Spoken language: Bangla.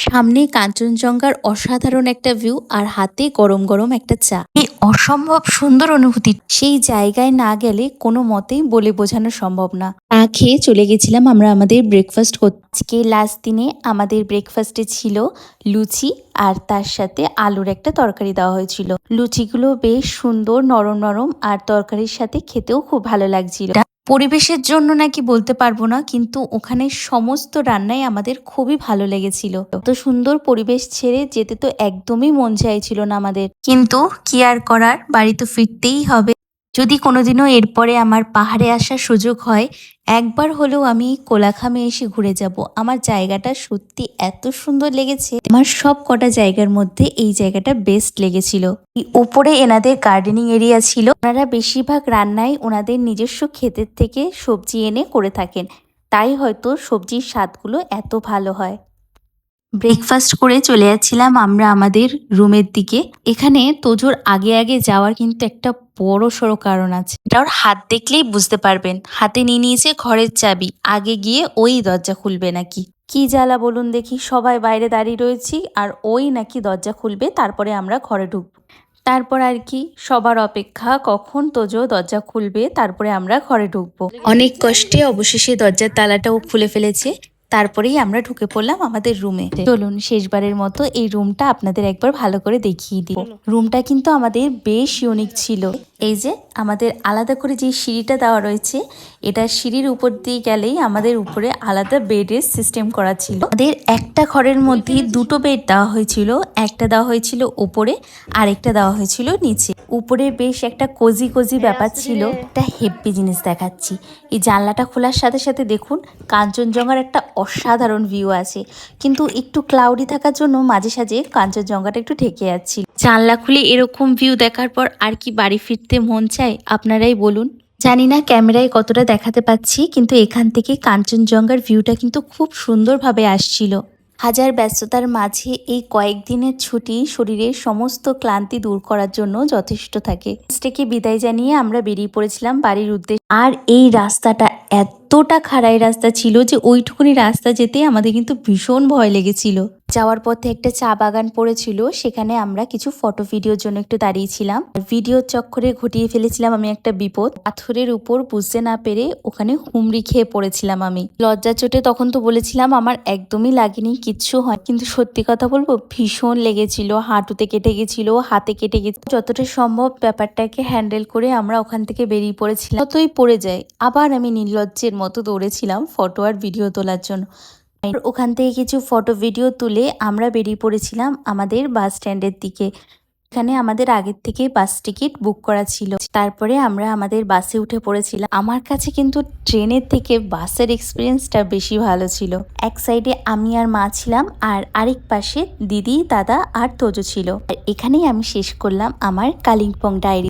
সামনে কাঞ্চনজঙ্ঘার অসাধারণ একটা ভিউ আর হাতে গরম গরম একটা চা। এই অসম্ভব সুন্দর অনুভূতি সেই জায়গায় না গেলে কোনো মতেই বলে বোঝানো সম্ভব না। চা খেয়ে চলে গেছিলাম আমরা আমাদের ব্রেকফাস্ট করতে। আজকে লাস্ট দিনে আমাদের ব্রেকফাস্টে ছিল লুচি আর তার সাথে আলুর একটা তরকারি দেওয়া হয়েছিল। লুচিগুলো বেশ সুন্দর নরম নরম আর তরকারির সাথে খেতেও খুব ভালো লাগছিল। পরিবেশের জন্য নাকি বলতে পারবো না, কিন্তু ওখানে সমস্ত রান্নাই আমাদের খুবই ভালো লেগেছিল। এত সুন্দর পরিবেশ ছেড়ে যেতে তো একদমই মন চাইছিল না আমাদের, কিন্তু কি আর করার, বাড়ি তো ফিরতেই হবে। যদি কোনোদিনও এরপরে আমার পাহাড়ে আসার সুযোগ হয়, একবার হলেও আমি কোলাখামে এসে ঘুরে যাব। আমার জায়গাটা সত্যি এত সুন্দর লেগেছে। আমার সব কটা জায়গার মধ্যে এই জায়গাটা বেস্ট লেগেছিল। উপরে এনাদের গার্ডেনিং এরিয়া ছিল। ওনারা বেশিরভাগ রান্নাই ওনাদের নিজস্ব ক্ষেতের থেকে সবজি এনে করে থাকেন, তাই হয়তো সবজির স্বাদগুলো এত ভালো হয়। ব্রেকফাস্ট করে চলে যাচ্ছিলাম আমরা আমাদের রুমের দিকে। এখানে তোজোর আগে আগে যাওয়ার কিন্তু একটা বড় সড়ো কারণ আছে। এটা ওর হাত দেখলেই বুঝতে পারবেন। হাতে নিয়ে নিয়েছে ঘরের চাবি, আগে গিয়ে ওই দরজা খুলবে নাকি। কি জ্বালা বলুন দেখি, সবাই বাইরে দাঁড়িয়ে রয়েছি আর ওই নাকি দরজা খুলবে, তারপরে আমরা ঘরে ঢুকবো। তারপর আর কি, সবার অপেক্ষা কখন তোজো দরজা খুলবে, তারপরে আমরা ঘরে ঢুকবো। অনেক কষ্টে অবশেষে দরজার তালাটাও খুলে ফেলেছে। তারপরেই আমরা ঢুকে পড়লাম আমাদের রুমে। চলুন শেষবারের মতো এই রুমটা আপনাদের একবার ভালো করে দেখিয়ে দিব। রুমটা কিন্তু আমাদের বেশ ইউনিক ছিল। এই যে আমাদের আলাদা করে যে সিঁড়িটা দেওয়া রয়েছে, এটা সিঁড়ির উপর দিয়ে গেলেই আমাদের উপরে আলাদা বেডের সিস্টেম করা ছিল। আমাদের একটা ঘরের মধ্যে দুটো বেড দেওয়া হয়েছিল, একটা দেওয়া হয়েছিল উপরে আর একটা দেওয়া হয়েছিল নিচে। উপরে বেশ একটা কোজি কোজি ব্যাপার ছিল। একটা হেভি জিনিস দেখাচ্ছি। এই জানলাটা খোলার সাথে সাথে দেখুন কাঞ্চনজঙ্ঘার একটা অসাধারণ ভিউ আছে, কিন্তু একটু ক্লাউডি থাকার জন্য মাঝে সাঝে কাঞ্চনজঙ্ঘাটা একটু ঢেকে যাচ্ছিল। জানলা খুলে এরকম ভিউ দেখার পর আর কি বাড়ি ফিরতে মন চায় আপনারাই বলুন। জানি না ক্যামেরায় কতটা দেখাতে পাচ্ছি, কিন্তু এখান থেকে কাঞ্চনজঙ্ঘার ভিউটা কিন্তু খুব সুন্দরভাবে আসছিল। হাজার ব্যস্ততার মাঝে এই কয়েকদিনের ছুটি শরীরের সমস্ত ক্লান্তি দূর করার জন্য যথেষ্ট থাকে। থেকে বিদায় জানিয়ে আমরা বেরিয়ে পড়েছিলাম বাড়ির উদ্দেশ্যে। আর এই রাস্তাটা এতটা খাড়াই রাস্তা ছিল যে ওইটুকুনি রাস্তা যেতে আমাদের কিন্তু ভীষণ ভয় লেগেছিল। যাওয়ার পথে একটা চা বাগান পড়েছিল, সেখানে আমরা কিছু ফটো ভিডিওর জন্য একটু দাঁড়িয়েছিলাম। ভিডিওর চক্করে ঘটিয়ে ফেলেছিলাম আমি একটা বিপদ। পাথরের উপর বুঝতে না পেরে ওখানে হুমড়ি খেয়ে পড়েছিলাম আমি। লজ্জা চোটে তখন তো বলেছিলাম আমার একদমই লাগেনি, কিচ্ছু হয়, কিন্তু সত্যি কথা বলবো ভীষণ লেগেছিল। হাঁটুতে কেটে গেছিল, হাতে কেটে গেছিল। যতটা সম্ভব ব্যাপারটাকে হ্যান্ডেল করে আমরা ওখান থেকে বেরিয়ে পড়েছিলাম। যতই পড়ে যায় আবার আমি নির্লজ্জের মতো দৌড়েছিলাম ফটো আর ভিডিও তোলার জন্য। ওখান থেকে কিছু ফটো ভিডিও তুলে আমরা বেরিয়ে পড়েছিলাম আমাদের বাস স্ট্যান্ডের দিকে। এখানে আমাদের আগের থেকে বাস টিকিট বুক করা ছিল। তারপরে আমরা আমাদের বাসে উঠে পড়েছিলাম। আমার কাছে কিন্তু ট্রেনের থেকে বাসের এক্সপিরিয়েন্সটা বেশি ভালো ছিল। এক সাইডে আমি আর মা ছিলাম, আর আরেক পাশে দিদি, দাদা আর তোজো ছিল। আর এখানেই আমি শেষ করলাম আমার কালিম্পং ডায়েরি।